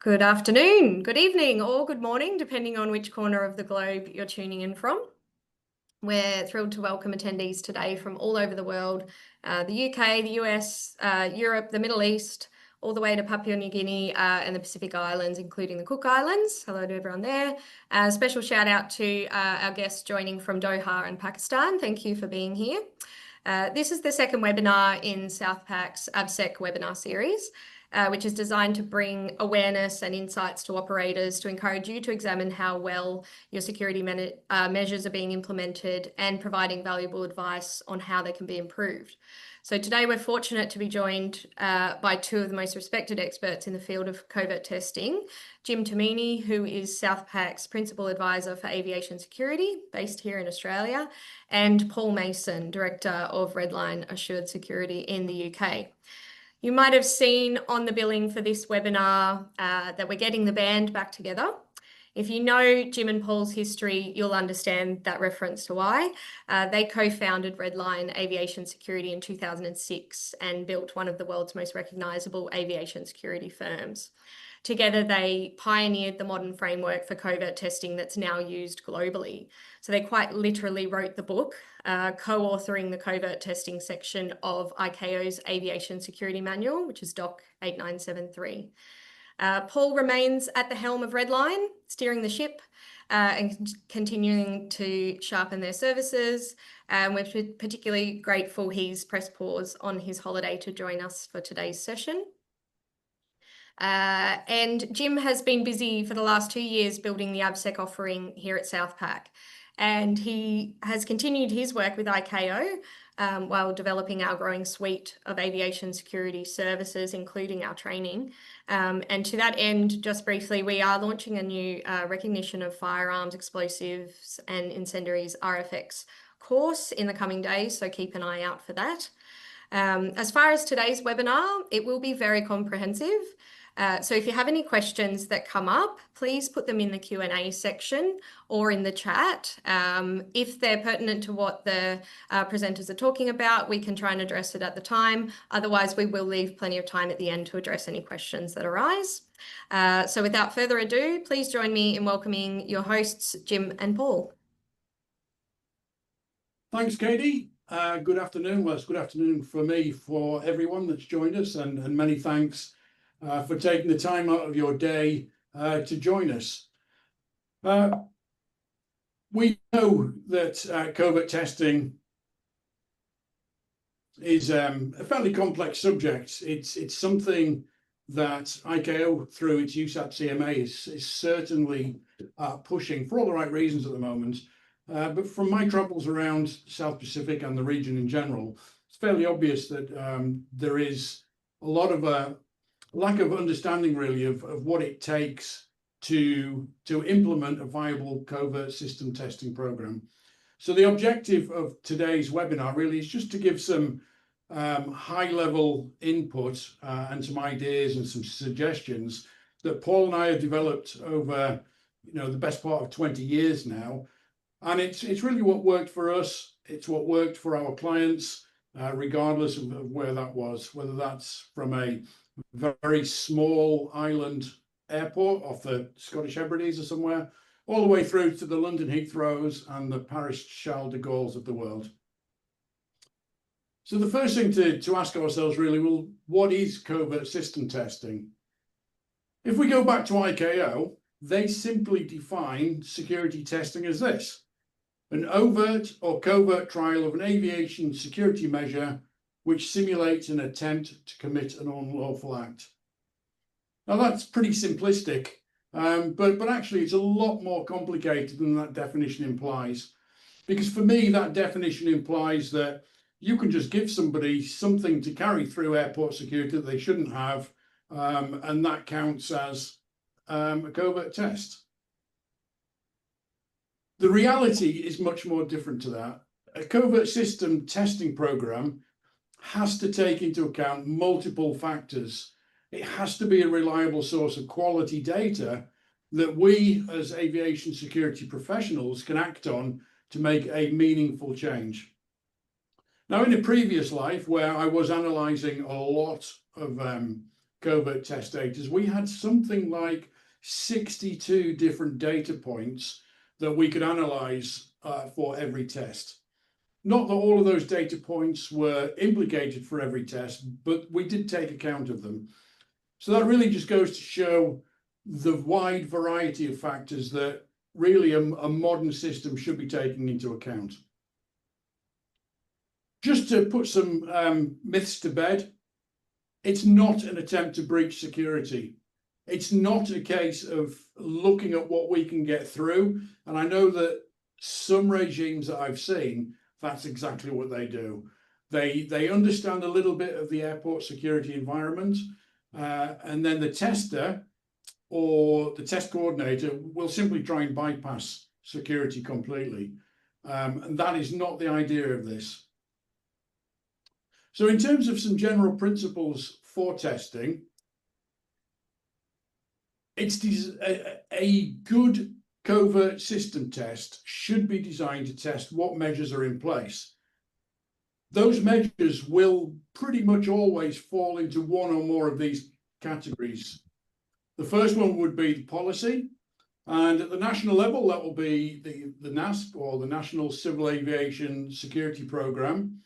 Good afternoon, good evening, or good morning, depending on which corner of the globe you're tuning in from. We're thrilled to welcome attendees today from all over the world, the UK, the US, Europe, the Middle East, all the way to Papua New Guinea and the Pacific Islands, including the Cook Islands. Hello to everyone there. Special shout out to our guests joining from Doha and Pakistan. Thank you for being here. This is the second webinar in Southpac's AvSec webinar series, which is designed to bring awareness and insights to operators to encourage you to examine how well your security measures are being implemented and providing valuable advice on how they can be improved. So today we're fortunate to be joined by two of the most respected experts in the field of covert testing, Jim Termini, who is Southpac's Principal Advisor for Aviation Security, based here in Australia, and Paul Mason, Director of Redline Assured Security in the UK. You might have seen on the billing for this webinar that we're getting the band back together. If you know Jim and Paul's history, you'll understand that reference to why. They co-founded Redline Aviation Security in 2006 and built one of the world's most recognisable aviation security firms. Together, they pioneered the modern framework for covert testing that's now used globally. So they quite literally wrote the book, co-authoring the covert testing section of ICAO's Aviation Security Manual, which is Doc 8973. Paul remains at the helm of Redline, steering the ship and continuing to sharpen their services. We're particularly grateful he's pressed pause on his holiday to join us for today's session. And Jim has been busy for the last 2 years building the AvSec offering here at Southpac. And he has continued his work with ICAO while developing our growing suite of aviation security services, including our training. And to that end, just briefly, we are launching a new recognition of firearms, explosives and incendiaries RFX course in the coming days, so keep an eye out for that. As far as today's webinar, it will be very comprehensive. So if you have any questions that come up, please put them in the Q&A section or in the chat. If they're pertinent to what the presenters are talking about, we can try and address it at the time. Otherwise, we will leave plenty of time at the end to address any questions that arise. So without further ado, please join me in welcoming your hosts, Jim and Paul. Thanks, Katie. Good afternoon. Well, it's good afternoon for me, for everyone that's joined us, and many thanks for taking the time out of your day to join us. We know that covert testing is a fairly complex subject. It's something that ICAO, through its USAP CMA, is certainly pushing for all the right reasons at the moment. But from my travels around South Pacific and the region in general, it's fairly obvious that there is a lot of lack of understanding, really, of what it takes to implement a viable covert system testing program. So the objective of today's webinar really is just to give some high-level input and some ideas and some suggestions that Paul and I have developed over, the best part of 20 years now. And it's really what worked for us. It's what worked for our clients, regardless of where that was, whether that's from a very small island airport off the Scottish Hebrides or somewhere, all the way through to the London Heathrows and the Paris Charles de Gaulle's of the world. So the first thing to ask ourselves really, well, what is covert system testing? If we go back to ICAO, they simply define security testing as this: an overt or covert trial of an aviation security measure which simulates an attempt to commit an unlawful act. Now that's pretty simplistic, but actually it's a lot more complicated than that definition implies. Because for me, that definition implies that you can just give somebody something to carry through airport security that they shouldn't have, and that counts as a covert test. The reality is much more different to that. A covert system testing program has to take into account multiple factors. It has to be a reliable source of quality data that we as aviation security professionals can act on to make a meaningful change. Now, in a previous life where I was analysing a lot of covert test data, we had something like 62 different data points that we could analyze for every test. Not that all of those data points were implicated for every test, but we did take account of them. So that really just goes to show the wide variety of factors that really a modern system should be taking into account. Just to put some myths to bed, it's not an attempt to breach security. It's not a case of looking at what we can get through. And I know that some regimes that I've seen, that's exactly what they do. They understand a little bit of the airport security environment, and then the tester or the test coordinator will simply try and bypass security completely. And that is not the idea of this. So in terms of some general principles for testing, a good covert system test should be designed to test what measures are in place. Those measures will pretty much always fall into one or more of these categories. The first one would be the policy, and at the national level, that will be the NASP, or the National Civil Aviation Security Program,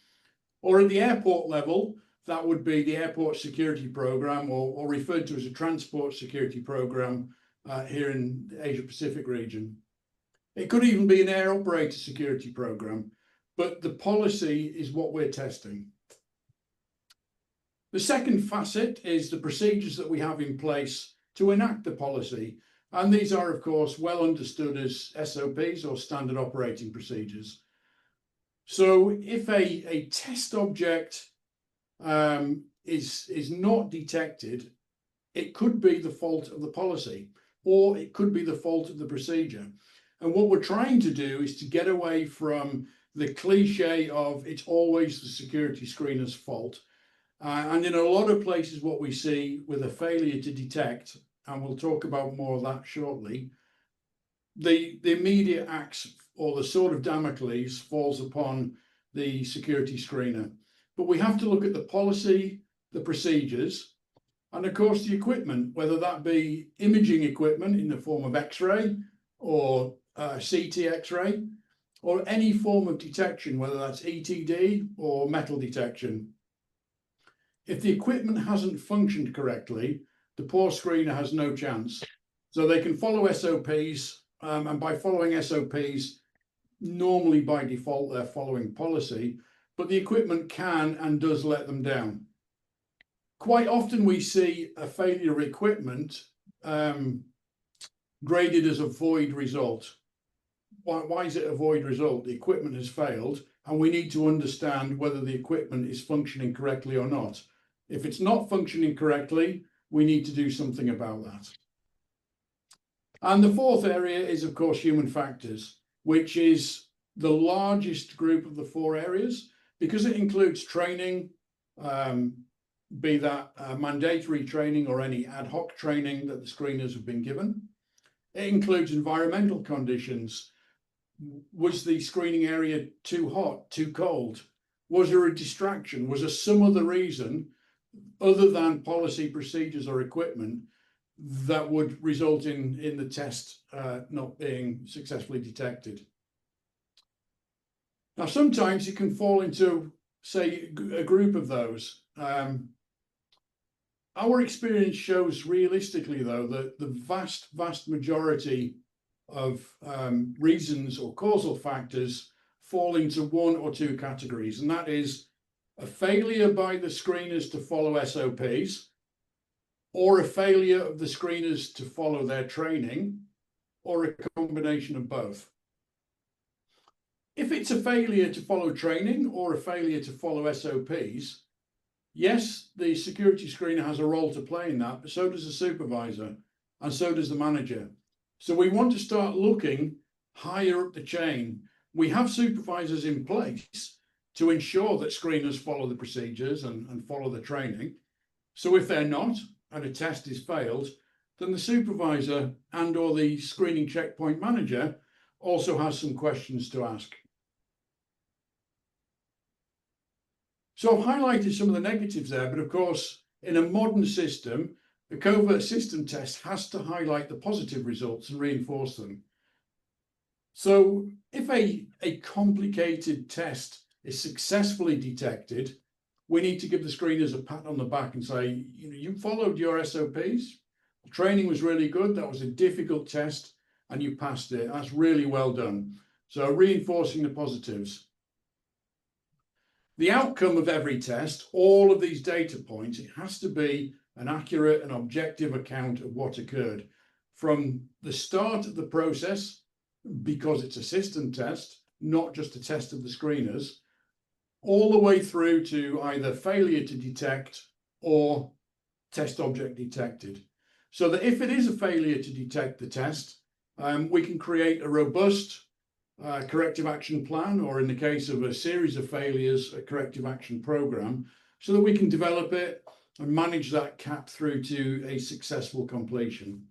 or at the airport level, that would be the Airport Security Program, or referred to as a Transport Security Program here in the Asia Pacific region. It could even be an Air Operator Security Program, but the policy is what we're testing. The second facet is the procedures that we have in place to enact the policy. And these are, of course, well understood as SOPs, or standard operating procedures. So if a test object is not detected, it could be the fault of the policy, or it could be the fault of the procedure. And what we're trying to do is to get away from the cliche of it's always the security screener's fault. And in a lot of places, what we see with a failure to detect, and we'll talk about more of that shortly, the immediate axe, or the sword of Damocles, falls upon the security screener. But we have to look at the policy, the procedures, and of course the equipment, whether that be imaging equipment in the form of X-ray or CT X-ray, or any form of detection, whether that's ETD or metal detection. If the equipment hasn't functioned correctly, the poor screener has no chance. So they can follow SOPs, and by following SOPs, normally by default they're following policy, but the equipment can and does let them down. Quite often we see a failure of equipment graded as a void result. Why is it a void result? The equipment has failed, and we need to understand whether the equipment is functioning correctly or not. If it's not functioning correctly, we need to do something about that. And the fourth area is, of course, human factors, which is the largest group of the four areas, because it includes training, be that mandatory training or any ad hoc training that the screeners have been given. It includes environmental conditions. Was the screening area too hot, too cold? Was there a distraction? Was there some other reason other than policy, procedures, or equipment that would result in the test not being successfully detected? Now, sometimes it can fall into, say, a group of those. Our experience shows realistically, though, that the vast majority of reasons or causal factors fall into one or two categories, and that is a failure by the screeners to follow SOPs, or a failure of the screeners to follow their training, or a combination of both. If it's a failure to follow training or a failure to follow SOPs, yes, the security screener has a role to play in that, but so does the supervisor, and so does the manager. So we want to start looking higher up the chain. We have supervisors in place to ensure that screeners follow the procedures and follow the training. So if they're not, and a test is failed, then the supervisor and or the screening checkpoint manager also has some questions to ask. So I've highlighted some of the negatives there, but of course, in a modern system, the covert system test has to highlight the positive results and reinforce them. So if a complicated test is successfully detected, we need to give the screeners a pat on the back and say, you followed your SOPs. The training was really good. That was a difficult test and you passed it. That's really well done. So reinforcing the positives. The outcome of every test, all of these data points, it has to be an accurate and objective account of what occurred from the start of the process, because it's a system test, not just a test of the screeners, all the way through to either failure to detect or test object detected. So that if it is a failure to detect the test, we can create a robust corrective action plan, or in the case of a series of failures, a corrective action program, so that we can develop it and manage that CAP through to a successful completion.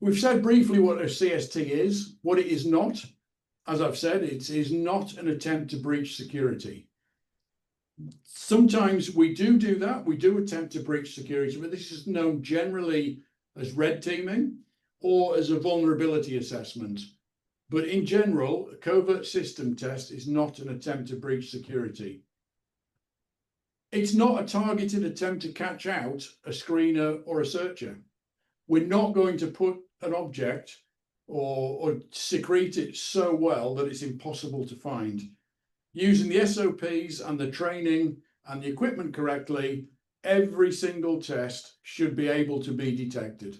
We've said briefly what a CST is. What it is not, as I've said, it is not an attempt to breach security. Sometimes we do that. We do attempt to breach security, but this is known generally as red teaming or as a vulnerability assessment. But in general, a covert system test is not an attempt to breach security. It's not a targeted attempt to catch out a screener or a searcher. We're not going to put an object or secrete it so well that it's impossible to find. Using the SOPs and the training and the equipment correctly, every single test should be able to be detected.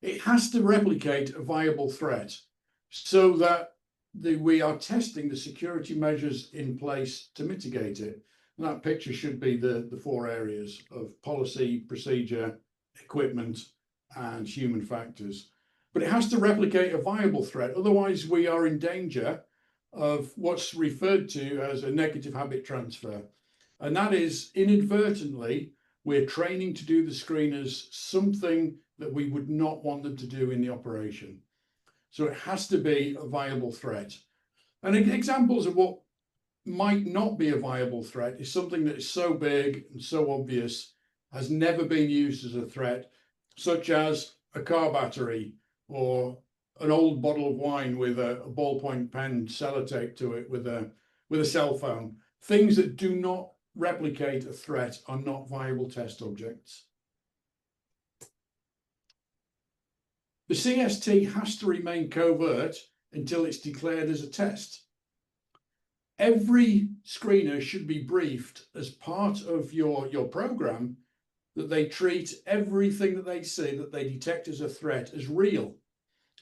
It has to replicate a viable threat so that we are testing the security measures in place to mitigate it. And that picture should be the 4 areas of policy, procedure, equipment, and human factors. But it has to replicate a viable threat. Otherwise, we are in danger of what's referred to as a negative habit transfer. And that is, inadvertently, we're training to do the screeners something that we would not want them to do in the operation. So it has to be a viable threat. And examples of what might not be a viable threat is something that is so big and so obvious, has never been used as a threat, such as a car battery or an old bottle of wine with a ballpoint pen sellotape to it with a cell phone. Things that do not replicate a threat are not viable test objects. The CST has to remain covert until it's declared as a test. Every screener should be briefed as part of your program that they treat everything that they see that they detect as a threat as real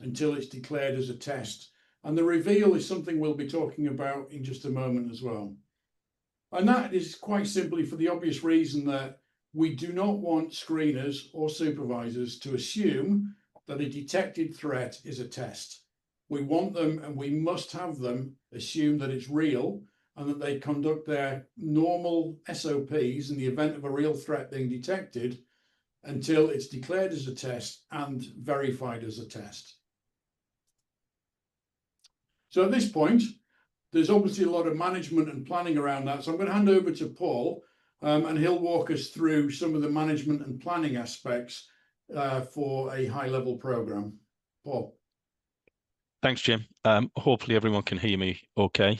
until it's declared as a test. And the reveal is something we'll be talking about in just a moment as well. And that is quite simply for the obvious reason that we do not want screeners or supervisors to assume that a detected threat is a test. We want them, and we must have them, assume that it's real and that they conduct their normal SOPs in the event of a real threat being detected until it's declared as a test and verified as a test. So at this point, there's obviously a lot of management and planning around that. So I'm going to hand over to Paul, and he'll walk us through some of the management and planning aspects for a high-level program. Paul. Thanks, Jim. Hopefully everyone can hear me okay.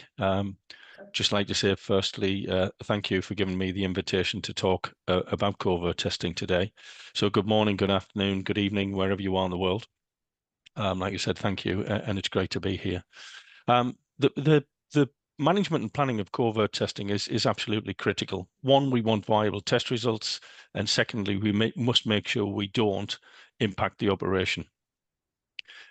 Just like to say, firstly, thank you for giving me the invitation to talk about covert testing today. So good morning, good afternoon, good evening, wherever you are in the world. Like you said, thank you, and it's great to be here. The management and planning of covert testing is absolutely critical. One, we want viable test results, and secondly, we must make sure we don't impact the operation.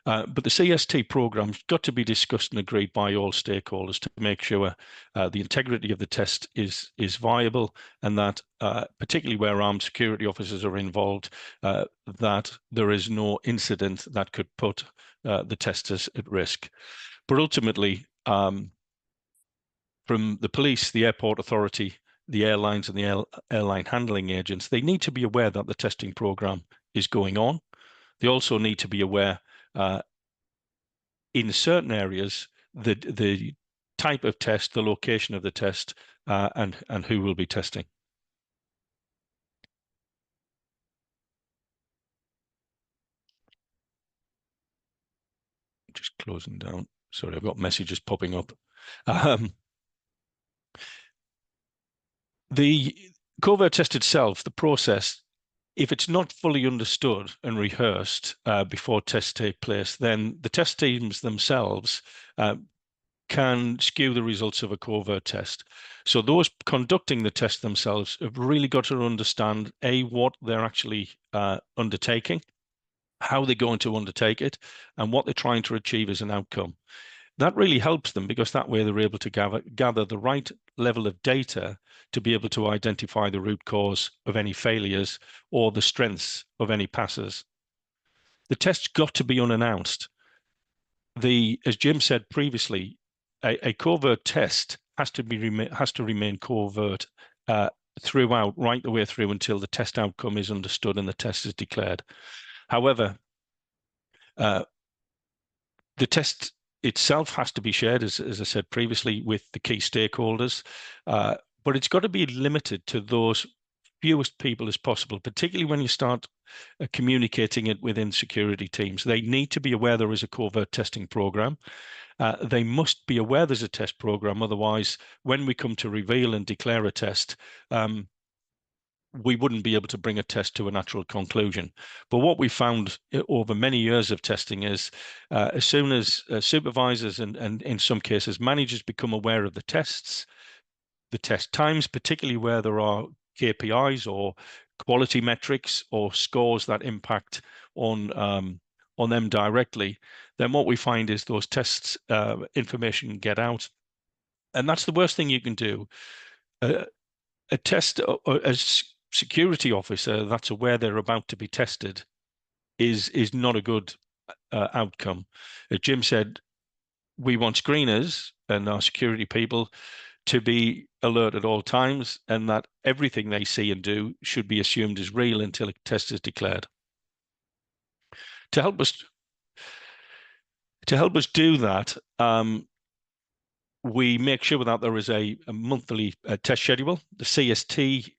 But the CST program's got to be discussed and agreed by all stakeholders to make sure the integrity of the test is viable, and that particularly where armed security officers are involved, that there is no incident that could put the testers at risk. But ultimately, from the police, the airport authority, the airlines and the airline handling agents, they need to be aware that the testing program is going on. They also need to be aware in certain areas that the type of test, the location of the test, and who will be testing. Just closing down. Sorry, I've got messages popping up. The Covert test itself, the process, if it's not fully understood and rehearsed before tests take place, then the test teams themselves can skew the results of a covert test. So those conducting the test themselves have really got to understand, A, what they're actually undertaking, how they're going to undertake it, and what they're trying to achieve as an outcome. That really helps them because that way they're able to gather the right level of data to be able to identify the root cause of any failures or the strengths of any passes. The test's got to be unannounced. As Jim said previously, a covert test has to remain covert throughout, right the way through until the test outcome is understood and the test is declared. However, the test itself has to be shared, as I said previously, with the key stakeholders, but it's got to be limited to those fewest people as possible, particularly when you start communicating it within security teams. They need to be aware there is a covert testing program. They must be aware there's a test program. Otherwise, when we come to reveal and declare a test, we wouldn't be able to bring a test to a natural conclusion. But what we found over many years of testing is as soon as supervisors and in some cases managers become aware of the tests, the test times, particularly where there are KPIs or quality metrics or scores that impact on them directly, then what we find is those tests information get out. And that's the worst thing you can do. A test, as security officer that's aware they're about to be tested is not a good outcome. As Jim said, we want screeners and our security people to be alert at all times, and that everything they see and do should be assumed as real until a test is declared. To help us do that, we make sure that there is a monthly test schedule. The CST,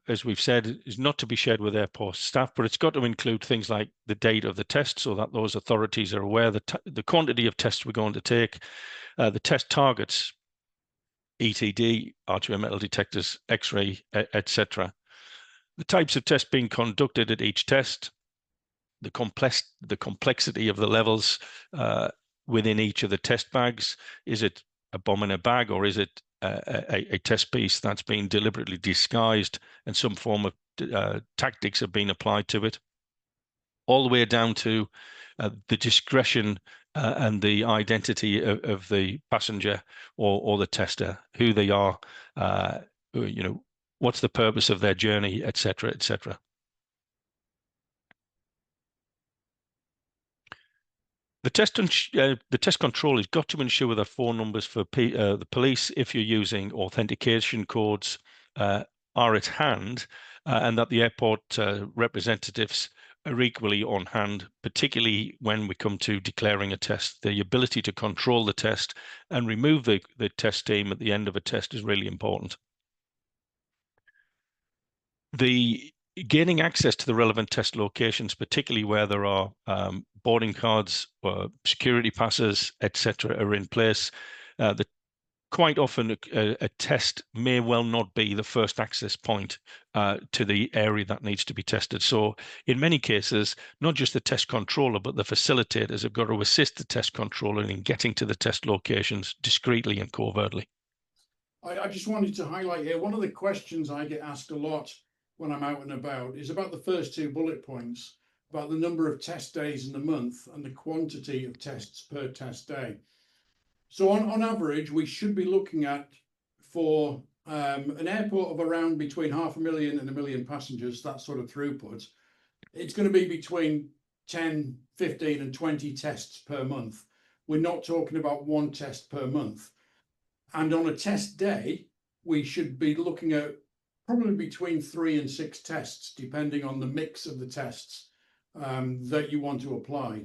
as we've said, is not to be shared with airport staff, but it's got to include things like the date of the test so that those authorities are aware the quantity of tests we're going to take, the test targets, ETD, arterial metal detectors, X-ray, etc. The types of tests being conducted at each test, the complexity of the levels within each of the test bags. Is it a bomb in a bag, or is it a test piece that's been deliberately disguised and some form of tactics have been applied to it? All the way down to the discretion and the identity of the passenger or the tester, who they are, what's the purpose of their journey, etc., etc. The test control has got to ensure that phone numbers for the police, if you're using authentication codes, are at hand, and that the airport representatives are equally on hand, particularly when we come to declaring a test. The ability to control the test and remove the test team at the end of a test is really important. The gaining access to the relevant test locations, particularly where there are boarding cards or security passes, etc., are in place. Quite often a test may well not be the first access point to the area that needs to be tested. So in many cases, not just the test controller, but the facilitators have got to assist the test controller in getting to the test locations discreetly and covertly. I just wanted to highlight here, one of the questions I get asked a lot when I'm out and about is about the first two bullet points, about the number of test days in the month and the quantity of tests per test day. So on average, we should be looking at, for an airport of around between 500,000 and 1 million passengers, that sort of throughput, it's going to be between 10, 15 and 20 tests per month. We're not talking about one test per month. And on a test day, we should be looking at probably between 3 and 6 tests, depending on the mix of the tests that you want to apply.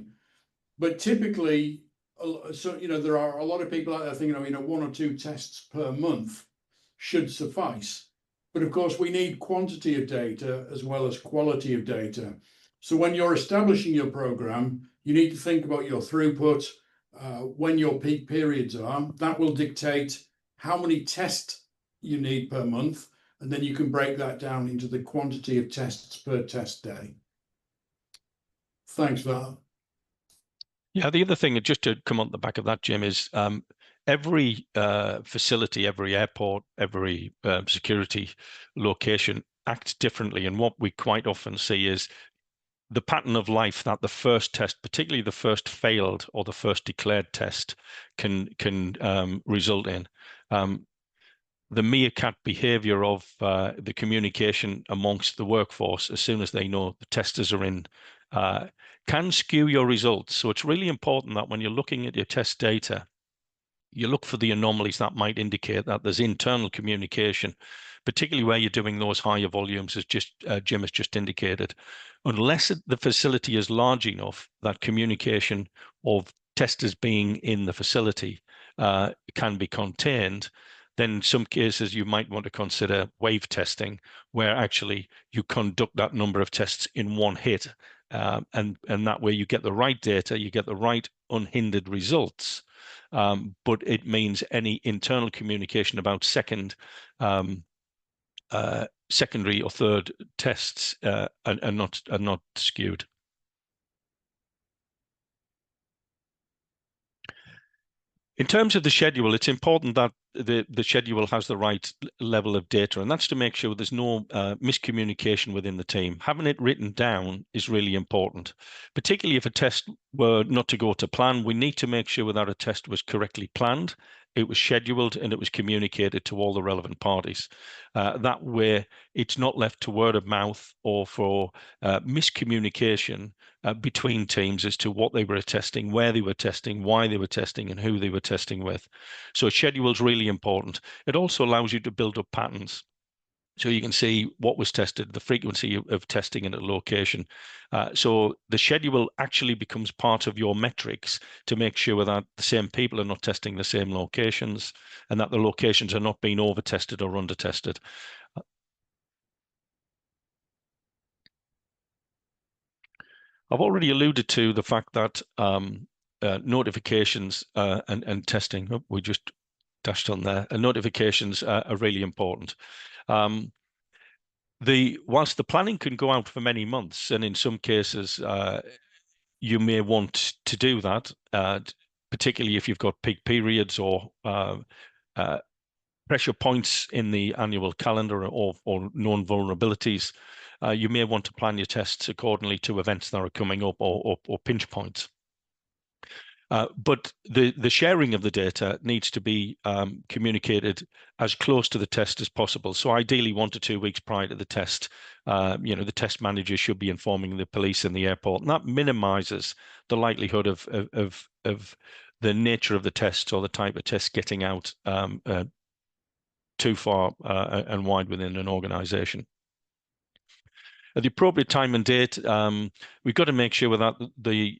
But typically, so, there are a lot of people out there thinking, 1 or 2 tests per month should suffice. But of course, we need quantity of data as well as quality of data. So when you're establishing your program, you need to think about your throughput, when your peak periods are. That will dictate how many tests you need per month, and then you can break that down into the quantity of tests per test day. Thanks for that. Yeah, the other thing, just to come on the back of that, Jim, is every facility, every airport, every security location acts differently. And what we quite often see is the pattern of life that the first test, particularly the first failed or the first declared test, can result in. The meerkat behavior of the communication amongst the workforce as soon as they know the testers are in can skew your results. So it's really important that when you're looking at your test data, you look for the anomalies that might indicate that there's internal communication, particularly where you're doing those higher volumes, as Jim has just indicated. Unless the facility is large enough that communication of testers being in the facility can be contained, then in some cases you might want to consider wave testing, where actually you conduct that number of tests in one hit. And that way you get the right data, you get the right unhindered results. But it means any internal communication about secondary or third tests are not skewed. In terms of the schedule, it's important that the schedule has the right level of data, and that's to make sure there's no miscommunication within the team. Having it written down is really important, particularly if a test were not to go to plan. We need to make sure that a test was correctly planned, it was scheduled, and it was communicated to all the relevant parties. That way, it's not left to word of mouth or for miscommunication between teams as to what they were testing, where they were testing, why they were testing, and who they were testing with. So a schedule is really important. It also allows you to build up patterns. So you can see what was tested, the frequency of testing in a location. So the schedule actually becomes part of your metrics to make sure that the same people are not testing the same locations and that the locations are not being over-tested or under-tested. I've already alluded to the fact that notifications and testing, we just dashed on there, and notifications are really important. Whilst the planning can go out for many months, and in some cases you may want to do that, particularly if you've got peak periods or pressure points in the annual calendar or known vulnerabilities, you may want to plan your tests accordingly to events that are coming up or pinch points. But the sharing of the data needs to be communicated as close to the test as possible. So ideally 1 to 2 weeks prior to the test, the test manager should be informing the police and the airport, and that minimizes the likelihood of the nature of the test or the type of test getting out too far and wide within an organization. At the appropriate time and date, we've got to make sure that the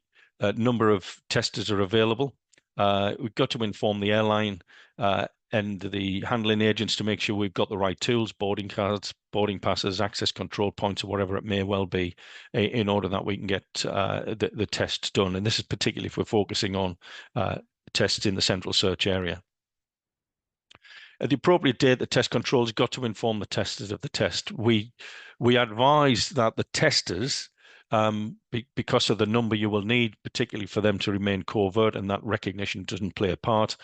number of testers are available. We've got to inform the airline and the handling agents to make sure we've got the right tools, boarding cards, boarding passes, access control points, or whatever it may well be, in order that we can get the tests done. And this is particularly if we're focusing on tests in the central search area. At the appropriate date, the test controls got to inform the testers of the test. We advise that the testers, because of the number you will need, particularly for them to remain covert and that recognition doesn't play a part,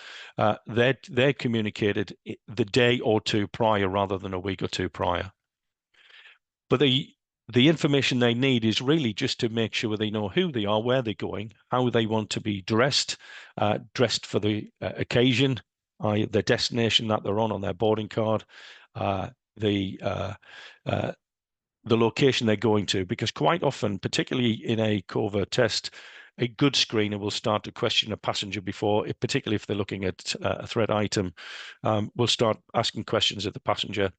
they're communicated the day or two prior rather than a week or two prior. But the information they need is really just to make sure they know who they are, where they're going, how they want to be dressed for the occasion, the destination that they're on their boarding card, the location they're going to, because quite often, particularly in a covert test, a good screener will start to question a passenger before, particularly if they're looking at a threat item, will start asking questions of the passenger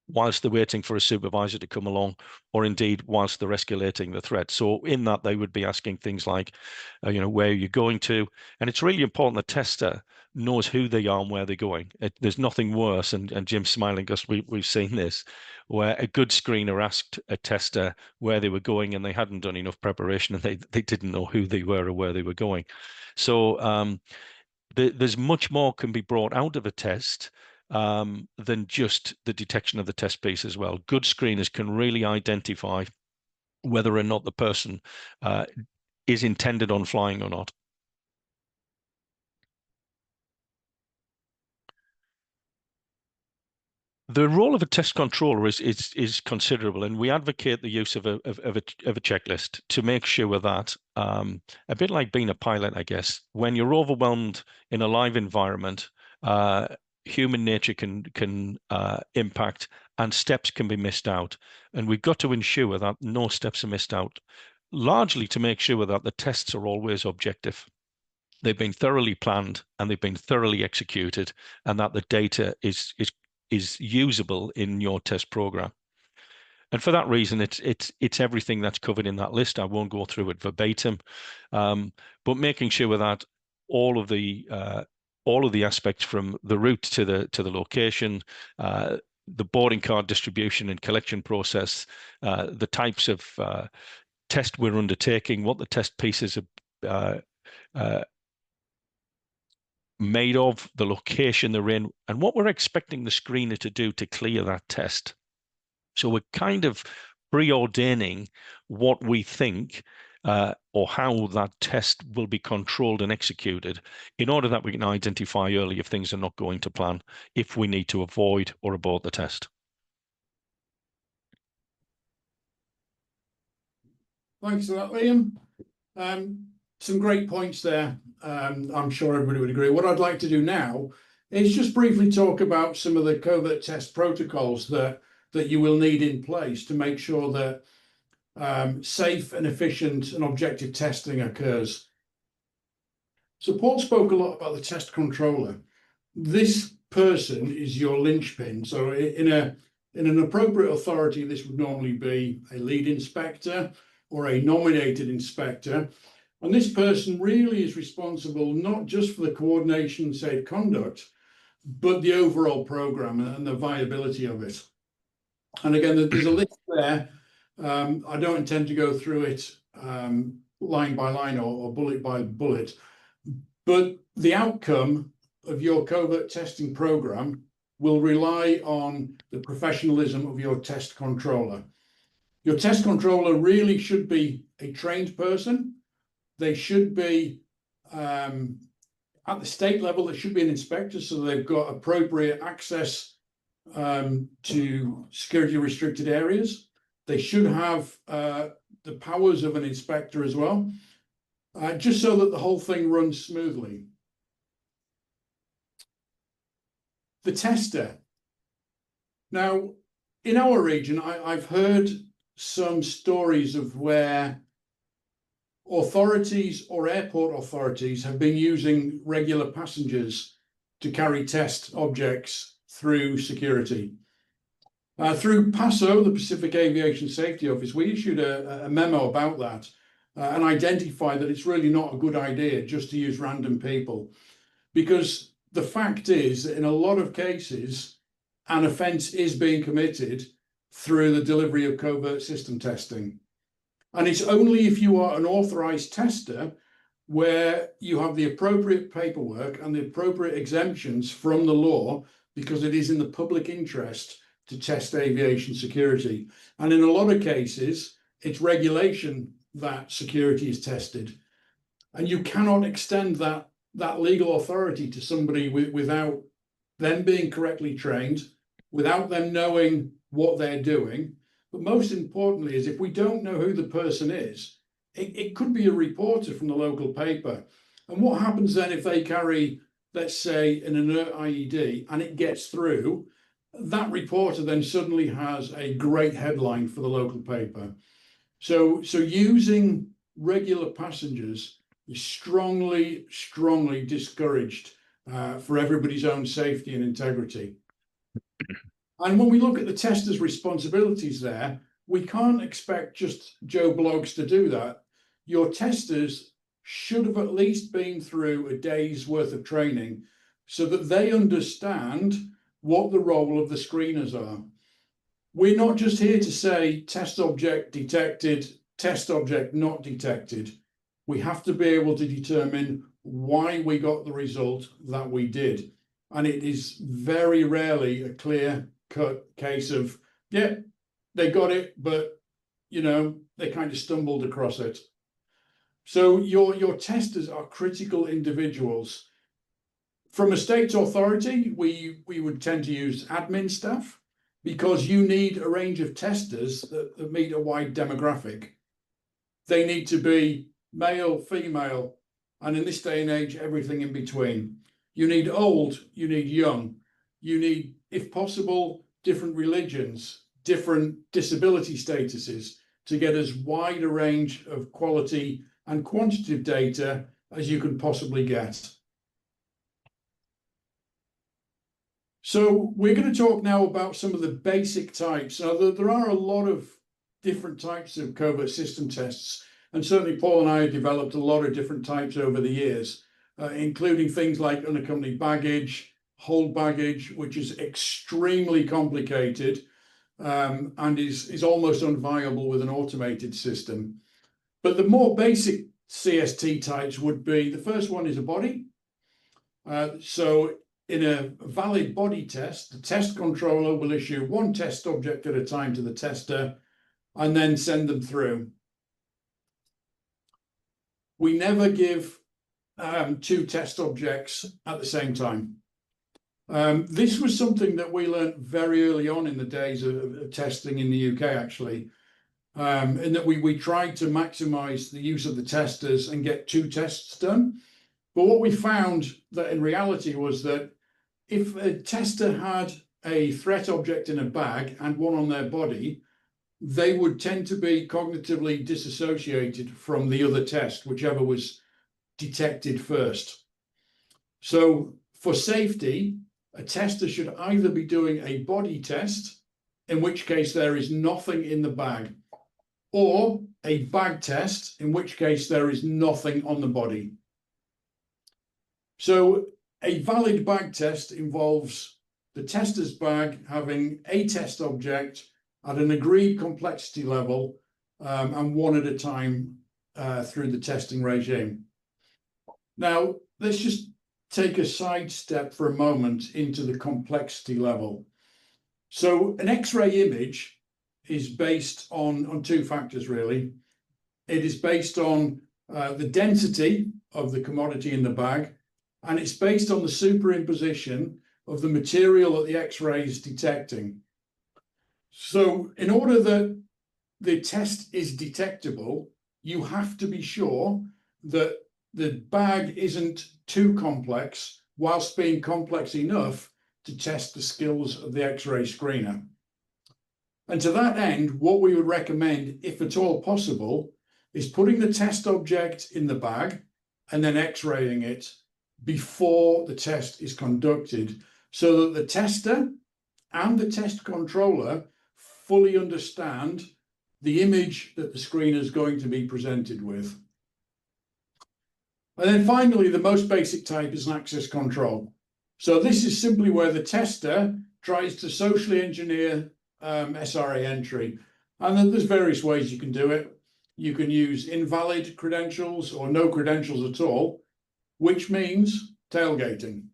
whilst they're waiting for a supervisor to come along, or indeed whilst they're escalating the threat. So in that, they would be asking things like, where are you going to? And it's really important the tester knows who they are and where they're going. There's nothing worse, and Jim's smiling because we've seen this, where a good screener asked a tester where they were going and they hadn't done enough preparation and they didn't know who they were or where they were going. So there's much more can be brought out of a test than just the detection of the test piece as well. Good screeners can really identify whether or not the person is intended on flying or not. The role of a test controller is considerable, and we advocate the use of a checklist to make sure that, a bit like being a pilot, I guess, when you're overwhelmed in a live environment, human nature can impact, and steps can be missed out, and we've got to ensure that no steps are missed out, largely to make sure that the tests are always objective. They've been thoroughly planned and they've been thoroughly executed, and that the data is usable in your test program. And for that reason, it's everything that's covered in that list. I won't go through it verbatim, but making sure that all of the aspects from the route to the location, the boarding card distribution and collection process, the types of test we're undertaking, what the test pieces are made of, the location they're in, and what we're expecting the screener to do to clear that test. So we're kind of preordaining what we think or how that test will be controlled and executed in order that we can identify early if things are not going to plan, if we need to avoid or abort the test. Thanks for that, Liam. Some great points there. I'm sure everybody would agree. What I'd like to do now is just briefly talk about some of the covert test protocols that you will need in place to make sure that safe and efficient and objective testing occurs. So Paul spoke a lot about the test controller. This person is your linchpin. So in an appropriate authority, this would normally be a lead inspector or a nominated inspector. And this person really is responsible not just for the coordination and safe conduct, but the overall program and the viability of it. And again, there's a list there. I don't intend to go through it line by line or bullet by bullet, but the outcome of your covert testing program will rely on the professionalism of your test controller. Your test controller really should be a trained person. They should be at the state level, there should be an inspector, so they've got appropriate access to security restricted areas. They should have the powers of an inspector as well, just so that the whole thing runs smoothly. The tester. Now, in our region, I've heard some stories of where authorities or airport authorities have been using regular passengers to carry test objects through security. Through PASO, the Pacific Aviation Safety Office, we issued a memo about that and identified that it's really not a good idea just to use random people, because the fact is that in a lot of cases, an offence is being committed through the delivery of covert system testing. And it's only if you are an authorised tester where you have the appropriate paperwork and the appropriate exemptions from the law, because it is in the public interest to test aviation security. And in a lot of cases, it's regulation that security is tested. And you cannot extend that legal authority to somebody without them being correctly trained, without them knowing what they're doing. But most importantly is if we don't know who the person is, it could be a reporter from the local paper. And what happens then if they carry, let's say, an inert IED and it gets through? That reporter then suddenly has a great headline for the local paper. So using regular passengers is strongly, strongly discouraged for everybody's own safety and integrity. And when we look at the tester's responsibilities there, we can't expect just Joe Bloggs to do that. Your testers should have at least been through a day's worth of training so that they understand what the role of the screeners are. We're not just here to say test object detected, test object not detected. We have to be able to determine why we got the result that we did. And it is very rarely a clear-cut case of, yeah, they got it, but, you know, they kind of stumbled across it. So your testers are critical individuals. From a state authority, we would tend to use admin staff because you need a range of testers that meet a wide demographic. They need to be male, female, and in this day and age, everything in between. You need old, you need young, you need, if possible, different religions, different disability statuses to get as wide a range of quality and quantitative data as you can possibly get. So we're going to talk now about some of the basic types. Now, there are a lot of different types of covert system tests, and certainly Paul and I have developed a lot of different types over the years, including things like unaccompanied baggage, hold baggage, which is extremely complicated and is almost unviable with an automated system. But the more basic CST types would be, the first one is a body. So in a valid body test, the test controller will issue one test object at a time to the tester and then send them through. We never give two test objects at the same time. This was something that we learned very early on in the days of testing in the UK, actually, in that we tried to maximize the use of the testers and get two tests done. But what we found that in reality was that if a tester had a threat object in a bag and one on their body, they would tend to be cognitively disassociated from the other test, whichever was detected first. So for safety, a tester should either be doing a body test, in which case there is nothing in the bag, or a bag test, in which case there is nothing on the body. So a valid bag test involves the tester's bag having a test object at an agreed complexity level and one at a time through the testing regime. Now, let's just take a sidestep for a moment into the complexity level. So an X-ray image is based on two factors, really. It is based on the density of the commodity in the bag, and it's based on the superimposition of the material that the X-ray is detecting. So in order that the test is detectable, you have to be sure that the bag isn't too complex whilst being complex enough to test the skills of the X-ray screener. And to that end, what we would recommend, if at all possible, is putting the test object in the bag and then X-raying it before the test is conducted so that the tester and the test controller fully understand the image that the screener is going to be presented with. And then finally, the most basic type is an access control. So this is simply where the tester tries to socially engineer SRA entry. And then there's various ways you can do it. You can use invalid credentials or no credentials at all, which means tailgating.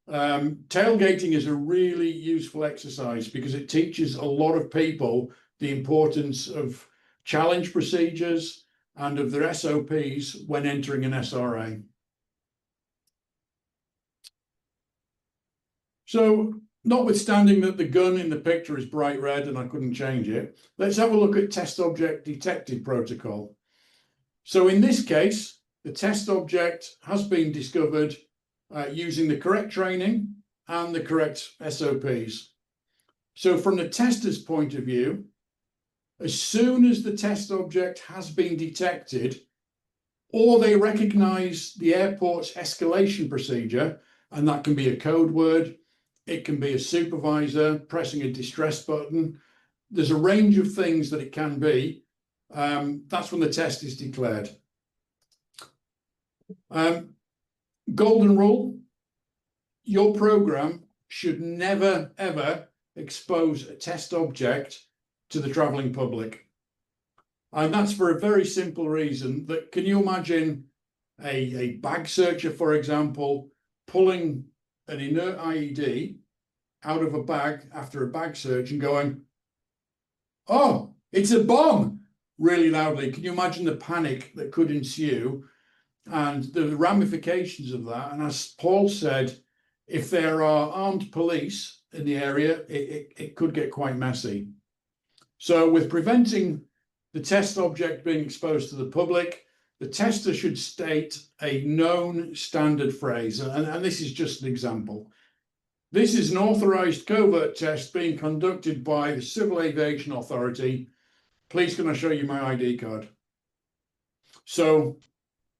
Tailgating is a really useful exercise because it teaches a lot of people the importance of challenge procedures and of their SOPs when entering an SRA. So, notwithstanding that the gun in the picture is bright red and I couldn't change it, let's have a look at test object detected protocol. So in this case, the test object has been discovered using the correct training and the correct SOPs. So from the tester's point of view, as soon as the test object has been detected, or they recognize the airport's escalation procedure, and that can be a code word, It can be a supervisor pressing a distress button. There's a range of things that it can be. That's when the test is declared. Golden rule, your program should never, ever expose a test object to the traveling public. And that's for a very simple reason that, can you imagine a bag searcher, for example, pulling an inert IED out of a bag after a bag search and going, "Oh, it's a bomb," really loudly? Can you imagine the panic that could ensue and the ramifications of that? And as Paul said, if there are armed police in the area, it could get quite messy. So with preventing the test object being exposed to the public, the tester should state a known standard phrase. And this is just an example. This is an authorized covert test being conducted by the Civil Aviation Authority. Please, can I show you my ID card? So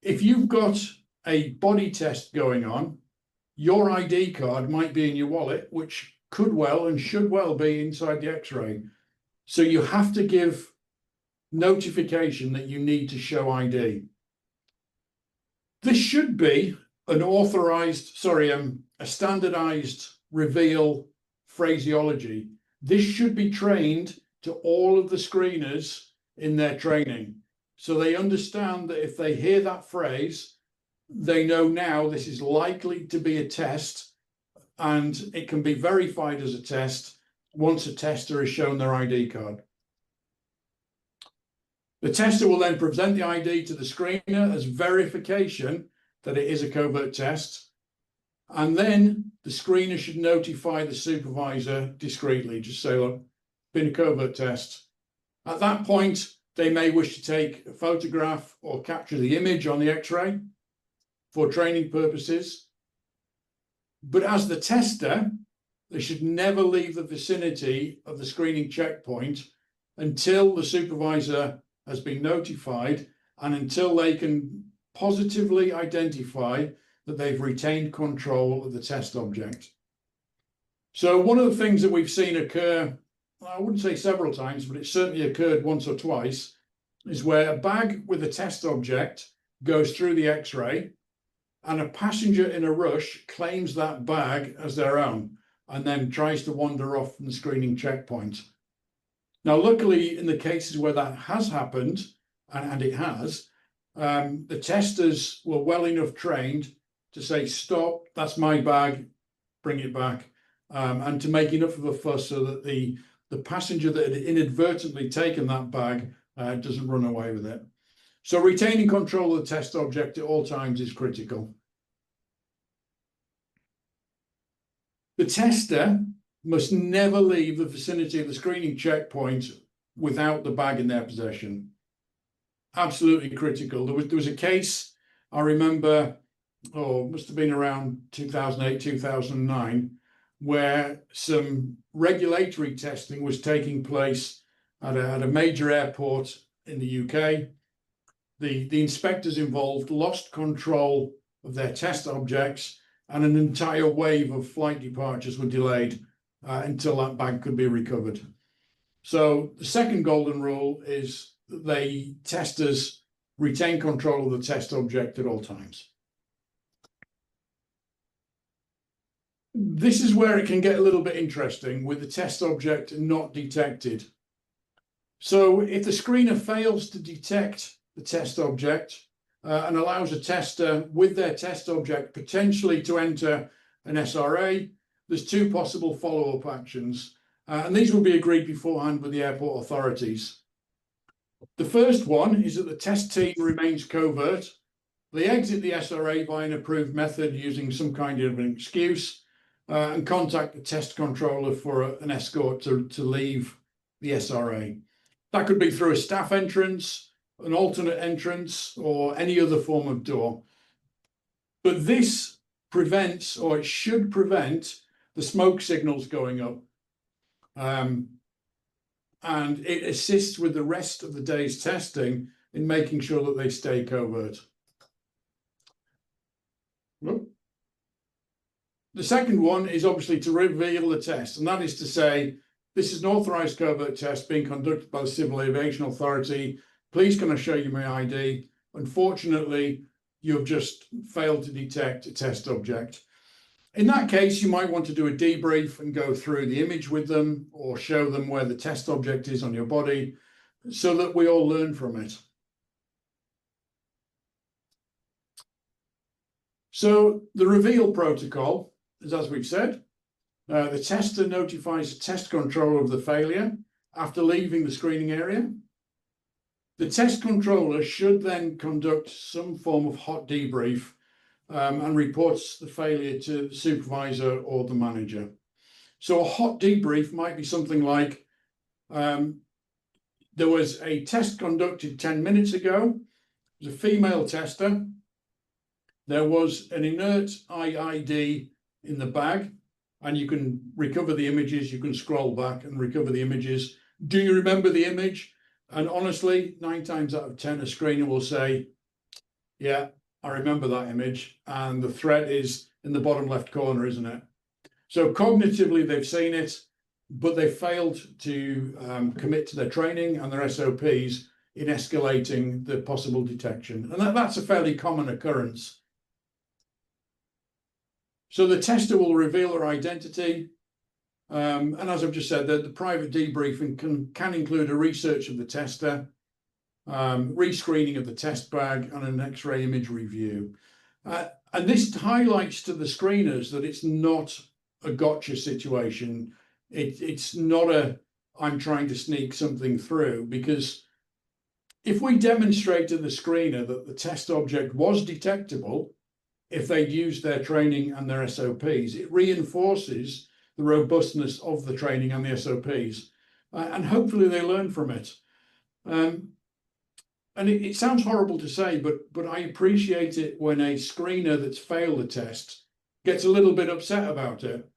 if you've got a body test going on, your ID card might be in your wallet, which could well and should well be inside the X-ray. So you have to give notification that you need to show ID. This should be an a standardized reveal phraseology. This should be trained to all of the screeners in their training, so they understand that if they hear that phrase, they know now this is likely to be a test, and it can be verified as a test once a tester has shown their ID card. The tester will then present the ID to the screener as verification that it is a covert test, and then the screener should notify the supervisor discreetly, just say, "Look, been a covert test." At that point, they may wish to take a photograph or capture the image on the X-ray for training purposes. But as the tester, they should never leave the vicinity of the screening checkpoint until the supervisor has been notified and until they can positively identify that they've retained control of the test object. So one of the things that we've seen occur, I wouldn't say several times, but it certainly occurred once or twice, is where a bag with a test object goes through the X-ray and a passenger in a rush claims that bag as their own and then tries to wander off from the screening checkpoint. Now, luckily, in the cases where that has happened, and it has, the testers were well enough trained to say, "Stop, that's my bag, bring it back," and to make enough of a fuss so that the passenger that had inadvertently taken that bag doesn't run away with it. So retaining control of the test object at all times is critical. The tester must never leave the vicinity of the screening checkpoint without the bag in their possession. Absolutely critical. There was a case, I remember, must have been around 2008, 2009, where some regulatory testing was taking place at a major airport in the UK. The inspectors involved lost control of their test objects, and an entire wave of flight departures were delayed until that bag could be recovered. So the second golden rule is that testers retain control of the test object at all times. This is where it can get a little bit interesting with the test object not detected. So if the screener fails to detect the test object and allows a tester with their test object potentially to enter an SRA, there's two possible follow-up actions, and these will be agreed beforehand with the airport authorities. The first one is that the test team remains covert. They exit the SRA by an approved method using some kind of an excuse and contact the test controller for an escort to leave the SRA. That could be through a staff entrance, an alternate entrance, or any other form of door. But this prevents, or it should prevent, the smoke signals going up. And it assists with the rest of the day's testing in making sure that they stay covert. The second one is obviously to reveal the test, and that is to say, this is an authorised covert test being conducted by the Civil Aviation Authority. Please can I show you my ID? Unfortunately, you've just failed to detect a test object. In that case, you might want to do a debrief and go through the image with them or show them where the test object is on your body so that we all learn from it. So the reveal protocol is, as we've said, the tester notifies the test controller of the failure after leaving the screening area. The test controller should then conduct some form of hot debrief and reports the failure to the supervisor or the manager. So a hot debrief might be something like, there was a test conducted 10 minutes ago. It was a female tester. There was an inert IID in the bag, and you can recover the images. You can scroll back and recover the images. Do you remember the image? And honestly, 9 times out of 10, a screener will say, yeah, I remember that image. And the threat is in the bottom left corner, isn't it? So cognitively, they've seen it, but they failed to commit to their training and their SOPs in escalating the possible detection. And that's a fairly common occurrence. So the tester will reveal their identity. And as I've just said, the private debriefing can include a research of the tester, rescreening of the test bag, and an X-ray image review. And this highlights to the screeners that it's not a gotcha situation. It's not a, I'm trying to sneak something through, because if we demonstrate to the screener that the test object was detectable, if they'd used their training and their SOPs, it reinforces the robustness of the training and the SOPs, and hopefully they learn from it. And it sounds horrible to say, but I appreciate it when a screener that's failed the test gets a little bit upset about it,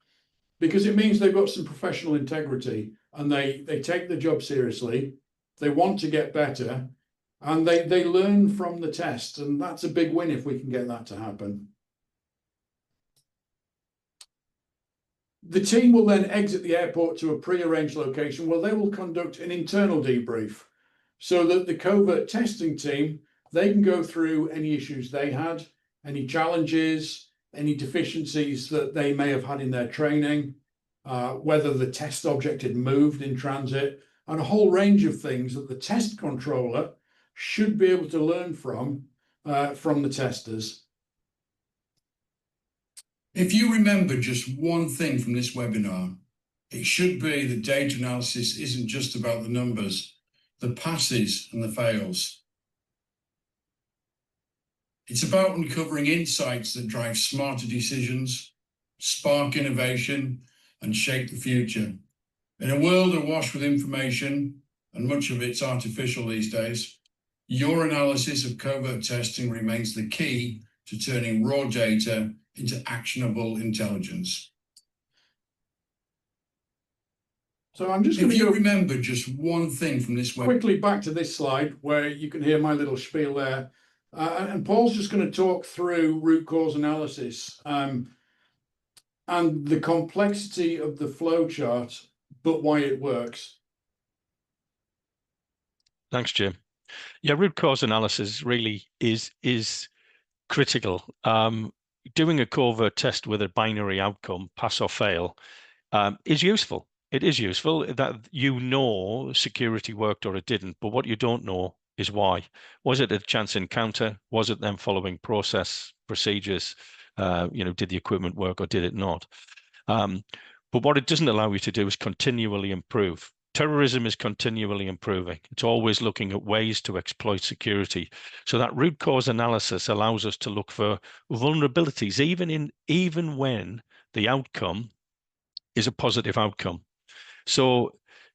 because it means they've got some professional integrity and they take the job seriously, they want to get better, and they learn from the test. And that's a big win if we can get that to happen. The team will then exit the airport to a pre-arranged location where they will conduct an internal debrief so that the covert testing team, they can go through any issues they had, any challenges, any deficiencies that they may have had in their training, whether the test object had moved in transit, and a whole range of things that the test controller should be able to learn from the testers. If you remember just one thing from this webinar, it should be that data analysis isn't just about the numbers, the passes and the fails. It's about uncovering insights that drive smarter decisions, spark innovation, and shape the future. In a world awash with information, and much of it's artificial these days, your analysis of covert testing remains the key to turning raw data into actionable intelligence. So I'm just going to remember just one thing from this webinar. Quickly back to this slide where you can hear my little spiel there. And Paul's just going to talk through root cause analysis and the complexity of the flow chart, but why it works. Thanks, Jim. Yeah, root cause analysis really is critical. Doing a covert test with a binary outcome, pass or fail, is useful. It is useful that you know security worked or it didn't, but what you don't know is why. Was it a chance encounter? Was it them following procedures? Did the equipment work or did it not? But what it doesn't allow you to do is continually improve. Terrorism is continually improving. It's always looking at ways to exploit security. So that root cause analysis allows us to look for vulnerabilities, even when the outcome is a positive outcome. So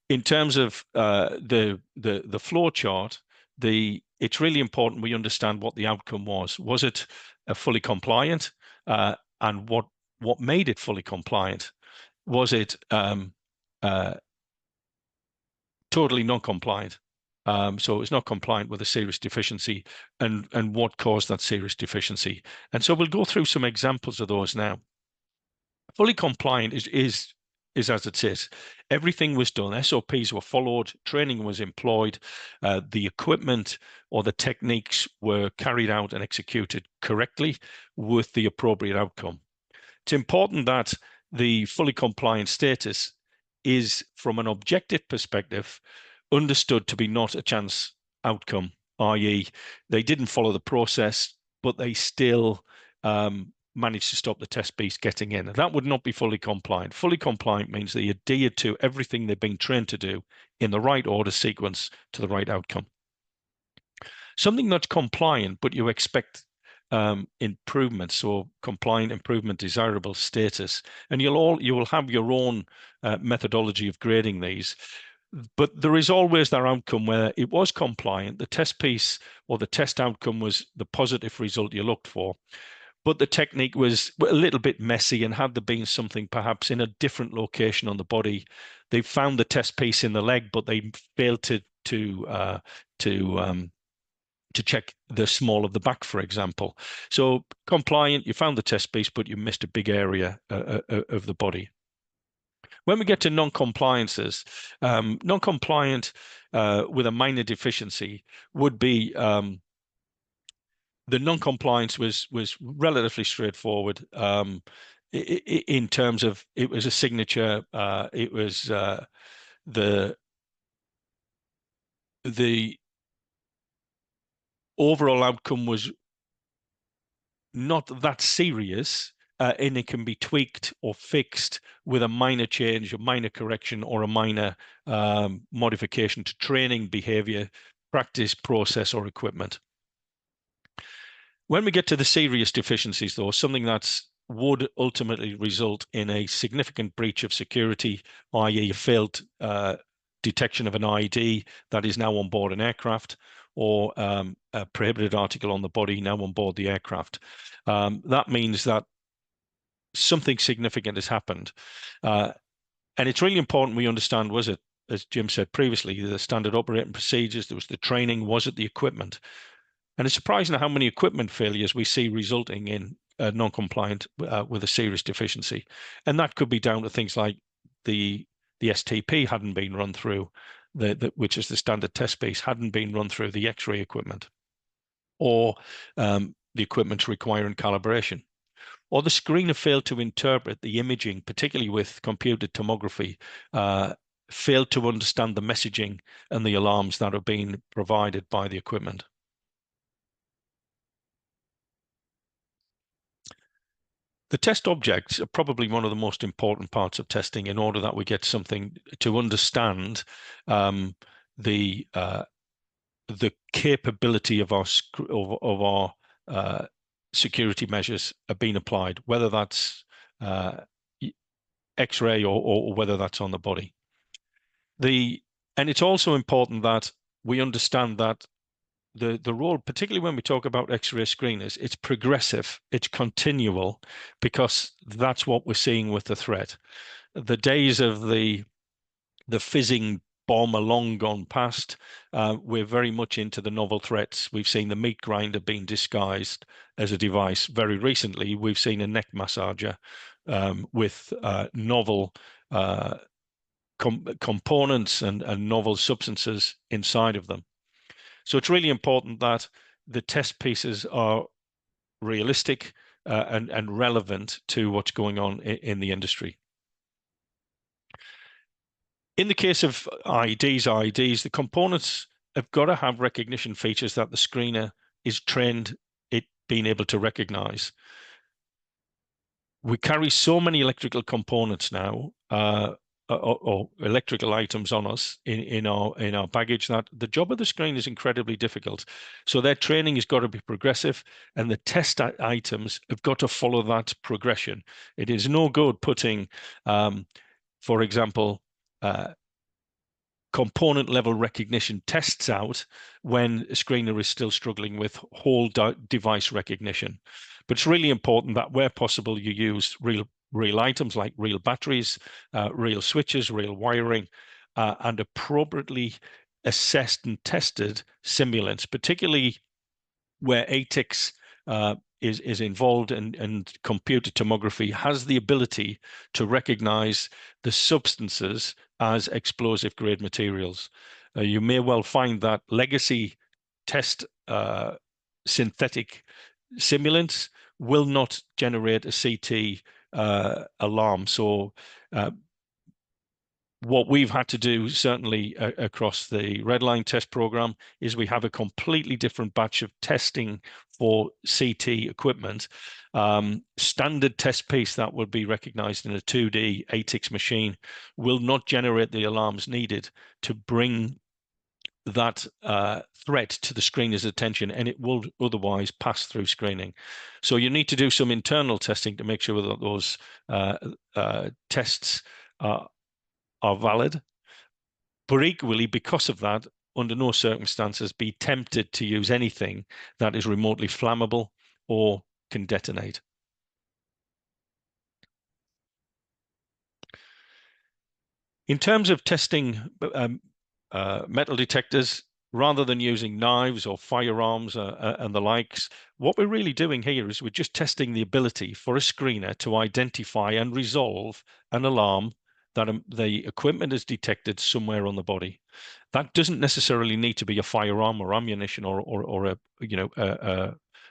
in terms of the flow chart, it's really important we understand what the outcome was. Was it fully compliant? And what made it fully compliant? Was it totally non-compliant? So it was not compliant with a serious deficiency, and what caused that serious deficiency. And so we'll go through some examples of those now. Fully compliant is as it says. Everything was done. SOPs were followed. Training was employed. The equipment or the techniques were carried out and executed correctly with the appropriate outcome. It's important that the fully compliant status is, from an objective perspective, understood to be not a chance outcome, i.e. they didn't follow the process, but they still managed to stop the test piece getting in. And that would not be fully compliant. Fully compliant means they adhered to everything they've been trained to do in the right order sequence to the right outcome. Something that's compliant, but you expect improvements, so compliant, improvement, desirable status, and you will have your own methodology of grading these. But there is always that outcome where it was compliant, the test piece or the test outcome was the positive result you looked for, but the technique was a little bit messy, and had there been something perhaps in a different location on the body, they found the test piece in the leg, but they failed to check the small of the back, for example. So compliant, you found the test piece, but you missed a big area of the body. When we get to non-compliances, non-compliant with a minor deficiency would be the non-compliance was relatively straightforward in terms of it was a signature. It was the overall outcome was not that serious, and it can be tweaked or fixed with a minor change, a minor correction, or a minor modification to training, behavior, practice, process, or equipment. When we get to the serious deficiencies, though, something that would ultimately result in a significant breach of security, i.e. a failed detection of an IED that is now on board an aircraft, or a prohibited article on the body now on board the aircraft. That means that something significant has happened. And it's really important we understand, was it, as Jim said previously, the standard operating procedures, there was the training, was it the equipment? And it's surprising how many equipment failures we see resulting in non-compliant with a serious deficiency. And that could be down to things like the STP hadn't been run through, which is the standard test piece, hadn't been run through the X-ray equipment, or the equipment requiring calibration, or the screener failed to interpret the imaging, particularly with computed tomography, failed to understand the messaging and the alarms that are being provided by the equipment. The test objects are probably one of the most important parts of testing, in order that we get something to understand the capability of our security measures are being applied, whether that's X-ray or whether that's on the body. And it's also important that we understand that the role, particularly when we talk about X-ray screeners, it's progressive, it's continual, because that's what we're seeing with the threat. The days of the fizzing bomb are long gone past. We're very much into the novel threats. We've seen the meat grinder being disguised as a device. Very recently, we've seen a neck massager with novel components and novel substances inside of them. So it's really important that the test pieces are realistic and relevant to what's going on in the industry. In the case of IEDs, the components have got to have recognition features that the screener is trained it being able to recognize. We carry so many electrical components now, or electrical items on us in our baggage, that the job of the screen is incredibly difficult. So their training has got to be progressive, and the test items have got to follow that progression. It is no good putting, for example, component level recognition tests out when a screener is still struggling with whole device recognition. But it's really important that where possible you use real items like real batteries, real switches, real wiring, and appropriately assessed and tested simulants, particularly where ATICs is involved, and computed tomography has the ability to recognize the substances as explosive grade materials. You may well find that legacy test synthetic simulants will not generate a CT alarm. So what we've had to do, certainly across the Redline test program, is we have a completely different batch of testing for CT equipment. Standard test piece that would be recognized in a 2D ATIX machine will not generate the alarms needed to bring that threat to the screener's attention, and it will otherwise pass through screening. So you need to do some internal testing to make sure that those tests are valid. But equally, because of that, under no circumstances be tempted to use anything that is remotely flammable or can detonate. In terms of testing metal detectors, rather than using knives or firearms and the likes, what we're really doing here is we're just testing the ability for a screener to identify and resolve an alarm that the equipment has detected somewhere on the body. That doesn't necessarily need to be a firearm or ammunition or a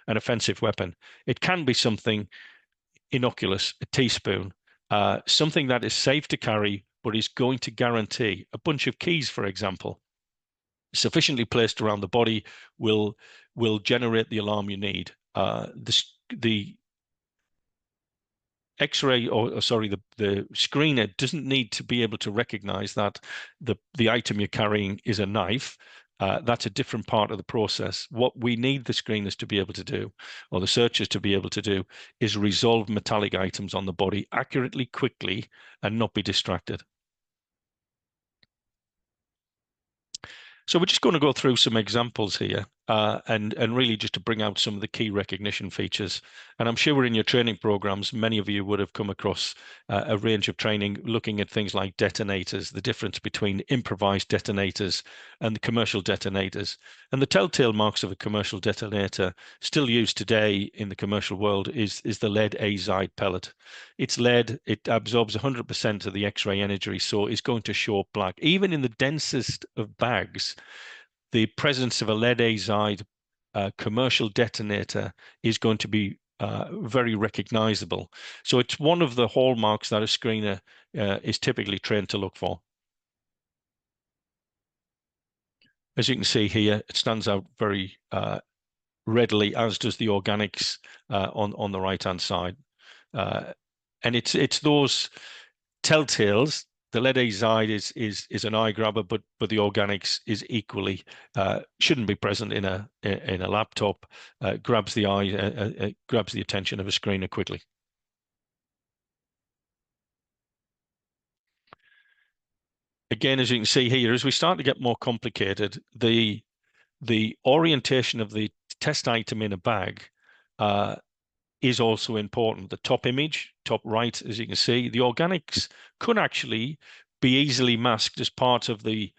an offensive weapon. It can be something innocuous, a teaspoon, something that is safe to carry but is going to guarantee a bunch of keys, for example, sufficiently placed around the body will generate the alarm you need. The X-ray, or sorry, the screener doesn't need to be able to recognize that the item you're carrying is a knife. That's a different part of the process. What we need the screeners to be able to do, or the searchers to be able to do, is resolve metallic items on the body accurately, quickly, and not be distracted. So we're just going to go through some examples here and really just to bring out some of the key recognition features. And I'm sure in your training programs, many of you would have come across a range of training looking at things like detonators, the difference between improvised detonators and the commercial detonators. And the telltale marks of a commercial detonator still used today in the commercial world is the lead azide pellet. It's lead, it absorbs 100% of the X-ray energy, so it's going to show up black. Even in the densest of bags, the presence of a lead azide commercial detonator is going to be very recognizable. So it's one of the hallmarks that a screener is typically trained to look for. As you can see here, it stands out very readily, as does the organics on the right-hand side. And it's those telltales. The lead azide is an eye grabber, but the organics is equally shouldn't be present in a laptop. Grabs the eye, grabs the attention of a screener quickly. Again, as you can see here, as we start to get more complicated, the orientation of the test item in a bag is also important. The top image, top right, as you can see, the organics could actually be easily masked as part of the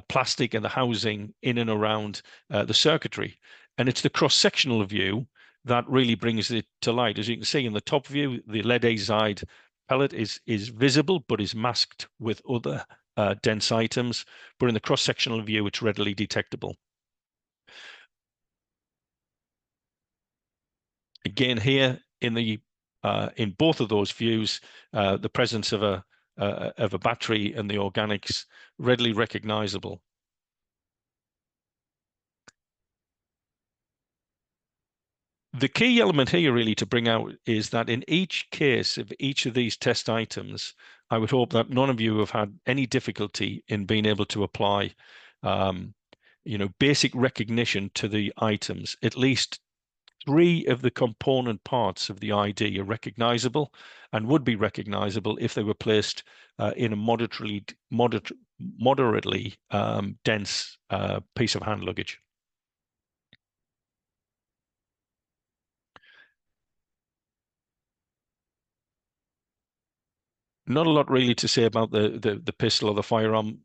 plastic and the housing in and around the circuitry. And it's the cross-sectional view that really brings it to light. As you can see in the top view, the lead azide pellet is visible, but is masked with other dense items. But in the cross-sectional view, it's readily detectable. Again, here in both of those views, the presence of a battery and the organics readily recognizable. The key element here really to bring out is that in each case of each of these test items, I would hope that none of you have had any difficulty in being able to apply, basic recognition to the items. At least 3 of the component parts of the ID are recognizable and would be recognizable if they were placed in a moderately dense piece of hand luggage. Not a lot really to say about the pistol or the firearm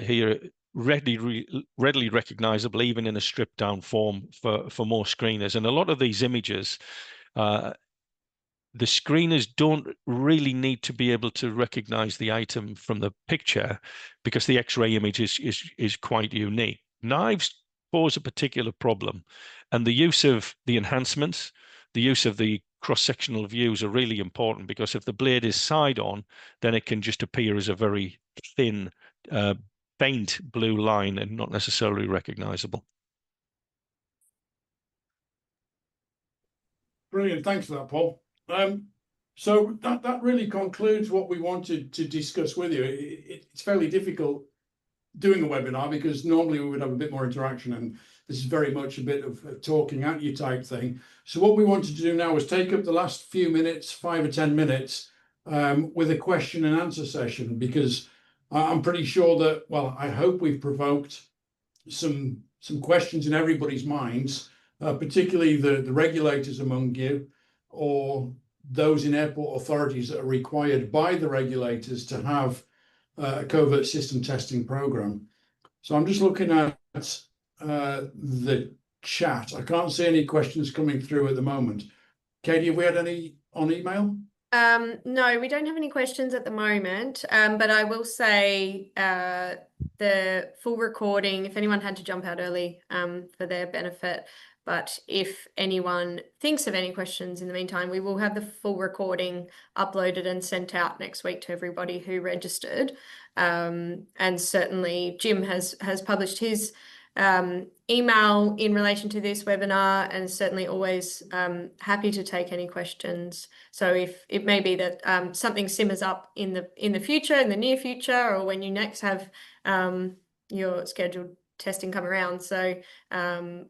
here. Readily recognizable even in a stripped down form for more screeners. And a lot of these images The screeners don't really need to be able to recognize the item from the picture because the X-ray image is quite unique. Knives pose a particular problem, and the use of the enhancements, the use of the cross-sectional views are really important, because if the blade is side on, then it can just appear as a very thin, faint blue line and not necessarily recognizable. Brilliant, thanks for that, Paul. So that really concludes what we wanted to discuss with you. It's fairly difficult doing a webinar because normally we would have a bit more interaction, and this is very much a bit of talking at you type thing. So what we wanted to do now is take up the last few minutes, 5 or 10 minutes, with a question and answer session, because I'm pretty sure that, well, I hope we've provoked some questions in everybody's minds, particularly the regulators among you, or those in airport authorities that are required by the regulators to have a covert system testing program. So I'm just looking at the chat. I can't see any questions coming through at the moment. Katie, have we had any on email? No, we don't have any questions at the moment, but I will say the full recording, if anyone had to jump out early for their benefit, but if anyone thinks of any questions in the meantime, we will have the full recording uploaded and sent out next week to everybody who registered. And certainly Jim has published his email in relation to this webinar, and certainly always happy to take any questions. So if it may be that something simmers up in the future, in the near future, or when you next have your scheduled testing come around, so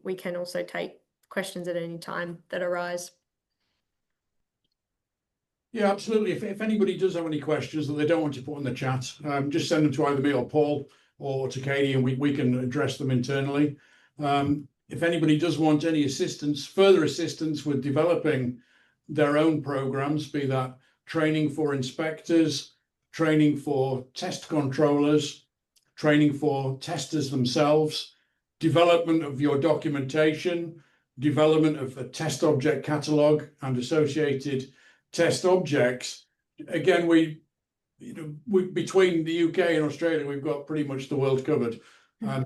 we can also take questions at any time that arise. Yeah, absolutely. If anybody does have any questions that they don't want to put in the chat, just send them to either me or Paul or to Katie, and we can address them internally. If anybody does want any assistance, further assistance with developing their own programs, be that training for inspectors, training for test controllers, training for testers themselves, development of your documentation, development of a test object catalog and associated test objects. Again, we between the UK and Australia, we've got pretty much the world covered.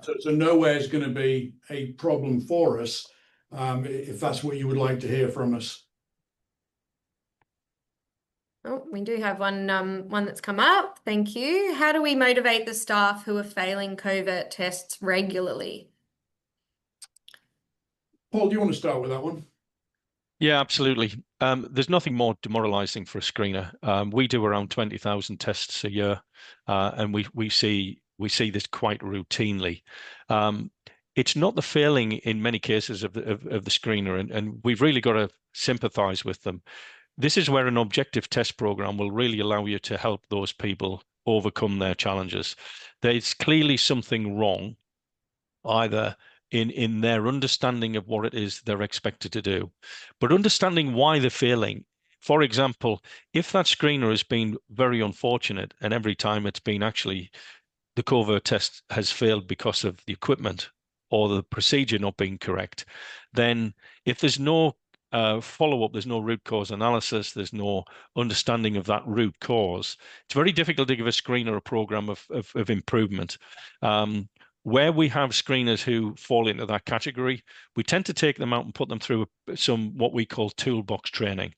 So nowhere is going to be a problem for us, if that's what you would like to hear from us. Oh, we do have one that's come up. Thank you. How do we motivate the staff who are failing covert tests regularly? Paul, do you want to start with that one? Yeah, absolutely. There's nothing more demoralizing for a screener. We do around 20,000 tests a year, and we see this quite routinely. It's not the failing in many cases of the screener, and we've really got to sympathize with them. This is where an objective test program will really allow you to help those people overcome their challenges. There's clearly something wrong, either in their understanding of what it is they're expected to do, but understanding why they're failing. For example, if that screener has been very unfortunate and every time it's been actually the covert test has failed because of the equipment or the procedure not being correct, then if there's no follow-up, there's no root cause analysis, there's no understanding of that root cause, it's very difficult to give a screener a program of improvement. Where we have screeners who fall into that category, we tend to take them out and put them through some what we call toolbox training.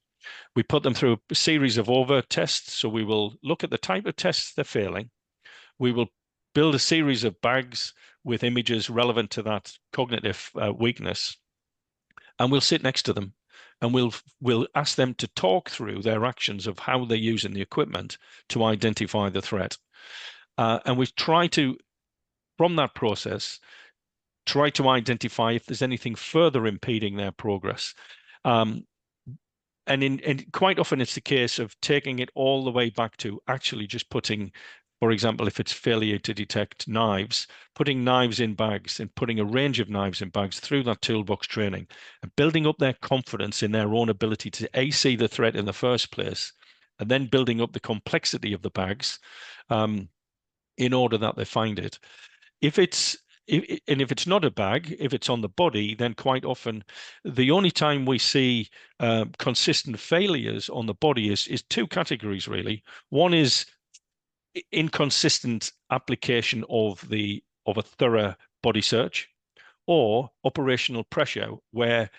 We put them through a series of overt tests. So we will look at the type of tests they're failing. We will build a series of bags with images relevant to that cognitive weakness. And we'll sit next to them and we'll ask them to talk through their actions of how they're using the equipment to identify the threat. And we try to, from that process, try to identify if there's anything further impeding their progress. And quite often it's the case of taking it all the way back to actually just putting, for example, if it's failure to detect knives, putting knives in bags and putting a range of knives in bags through that toolbox training and building up their confidence in their own ability to see the threat in the first place, and then building up the complexity of the bags in order that they find it. If it's and if it's not a bag, if it's on the body, then quite often the only time we see consistent failures on the body is two categories, really. One is inconsistent application of a thorough body search, or operational pressure, where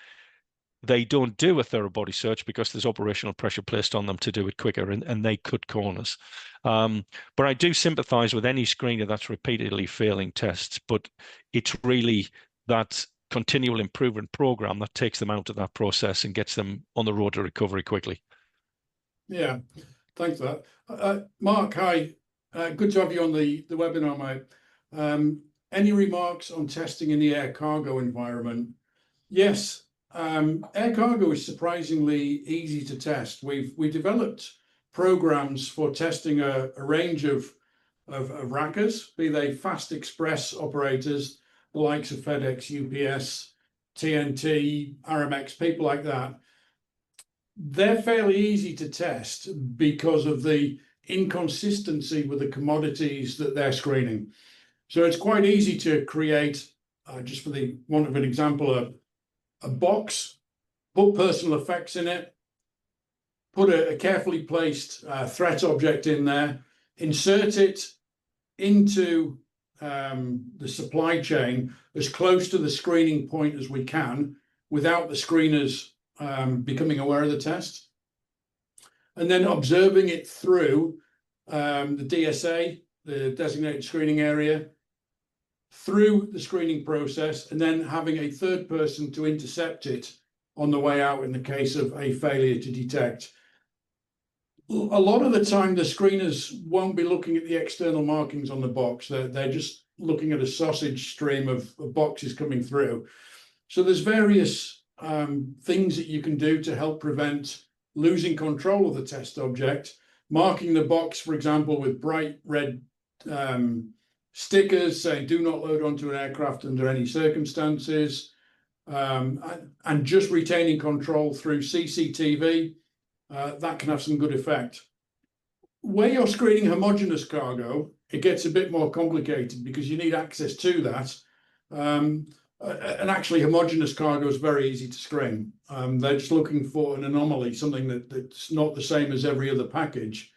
they don't do a thorough body search because there's operational pressure placed on them to do it quicker, and they cut corners. But I do sympathize with any screener that's repeatedly failing tests, but it's really that continual improvement program that takes them out of that process and gets them on the road to recovery quickly. Yeah, thanks for that. Mark, hi. Good to have you on the webinar, mate. Any remarks on testing in the air cargo environment? Yes, air cargo is surprisingly easy to test. We developed programs for testing a range of rackers, be they fast express operators, the likes of FedEx, UPS, TNT, RMX, people like that. They're fairly easy to test because of the inconsistency with the commodities that they're screening. So it's quite easy to create, just for the want of an example, a box, put personal effects in it, put a carefully placed threat object in there, insert it into the supply chain as close to the screening point as we can without the screeners becoming aware of the test, and then observing it through the DSA, the designated screening area, through the screening process, and then having a third person to intercept it on the way out in the case of a failure to detect. A lot of the time, the screeners won't be looking at the external markings on the box. They're just looking at a sausage stream of boxes coming through. So there's various things that you can do to help prevent losing control of the test object. Marking the box, for example, with bright red stickers saying do not load onto an aircraft under any circumstances, and just retaining control through CCTV, that can have some good effect. Where you're screening homogeneous cargo, it gets a bit more complicated because you need access to that. And actually, homogeneous cargo is very easy to screen. They're just looking for an anomaly, something that's not the same as every other package.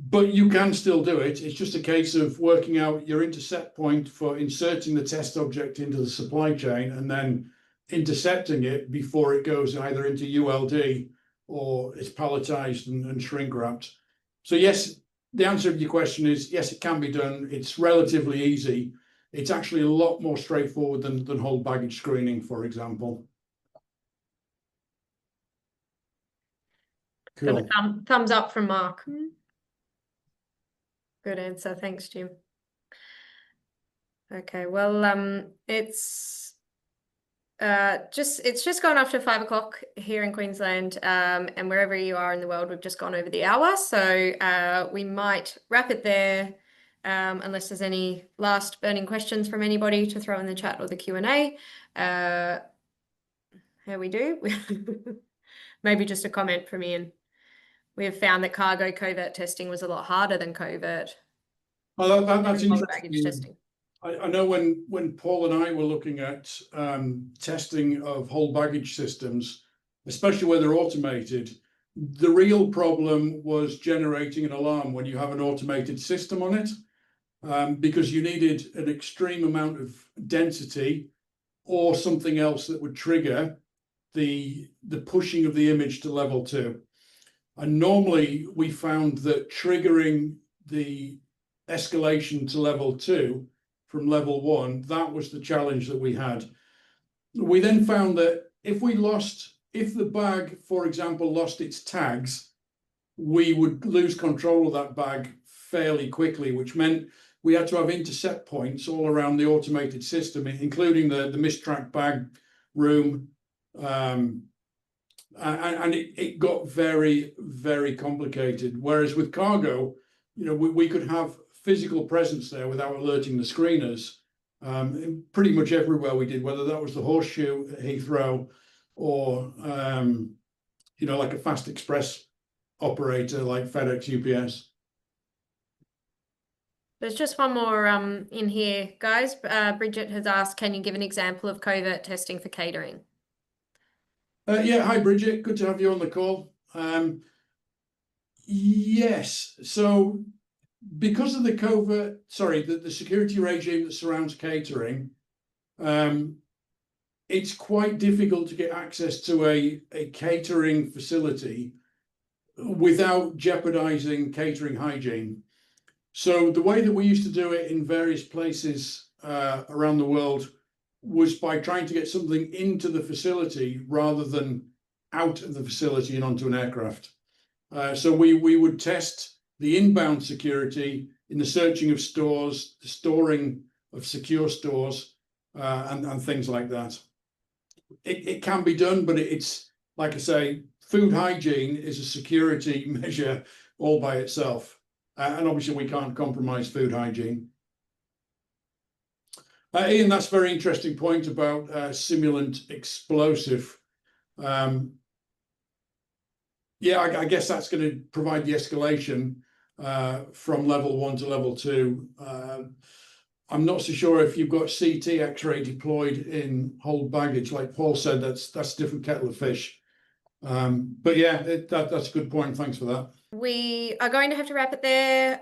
But you can still do it. It's just a case of working out your intercept point for inserting the test object into the supply chain and then intercepting it before it goes either into ULD or it's palletized and shrink wrapped. So yes, the answer to your question is yes, it can be done. It's relatively easy. It's actually a lot more straightforward than whole baggage screening, for example. Got Cool. a thumbs up from Mark. Good answer. Thanks, Jim. Okay, well, it's just gone after 5 o'clock here in Queensland, and wherever you are in the world, we've just gone over the hour. So we might wrap it there, unless there's any last burning questions from anybody to throw in the chat or the Q&A. Here we do. Maybe just a comment from Ian. We have found that cargo covert testing was a lot harder than covert. Well, that's interesting. Baggage testing. I know when Paul and I were looking at testing of whole baggage systems, especially where they're automated, the real problem was generating an alarm when you have an automated system on it, because you needed an extreme amount of density or something else that would trigger the pushing of the image to level 2. And normally we found that triggering the escalation to level 2 from level 1, that was the challenge that we had. We then found that if the bag, for example, lost its tags, we would lose control of that bag fairly quickly, which meant we had to have intercept points all around the automated system, including the mistracked bag room. And it got very, very complicated. Whereas with cargo, we could have physical presence there without alerting the screeners. Pretty much everywhere we did, whether that was the horseshoe at Heathrow or like a fast express operator like FedEx, UPS. There's just one more in here, guys. Bridget has asked, can you give an example of covert testing for catering? Yeah, hi Bridget, good to have you on the call. Yes, so because of the the security regime that surrounds catering, it's quite difficult to get access to a catering facility without jeopardizing catering hygiene. So the way that we used to do it in various places around the world was by trying to get something into the facility rather than out of the facility and onto an aircraft. So we would test the inbound security in the searching of stores, the storing of secure stores, and things like that. It can be done, but it's like I say, food hygiene is a security measure all by itself. And obviously we can't compromise food hygiene. Ian, that's a very interesting point about simulant explosive. Yeah, I guess that's going to provide the escalation from level 1 to level 2. I'm not so sure if you've got CT X-ray deployed in hold baggage, like Paul said, that's a different kettle of fish. But yeah, that's a good point. Thanks for that. We are going to have to wrap it there.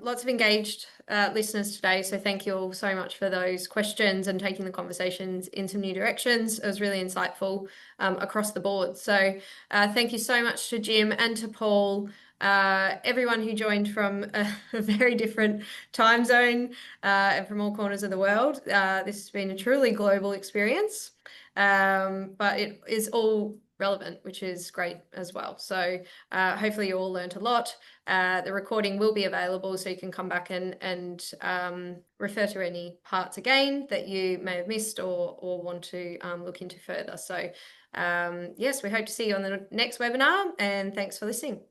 Lots of engaged listeners today, so thank you all so much for those questions and taking the conversations in some new directions. It was really insightful across the board. So thank you so much to Jim and to Paul, everyone who joined from a very different time zone and from all corners of the world. This has been a truly global experience, but it is all relevant, which is great as well. So hopefully you all learned a lot. The recording will be available, so you can come back and refer to any parts again that you may have missed or want to look into further. So yes, we hope to see you on the next webinar, and thanks for listening.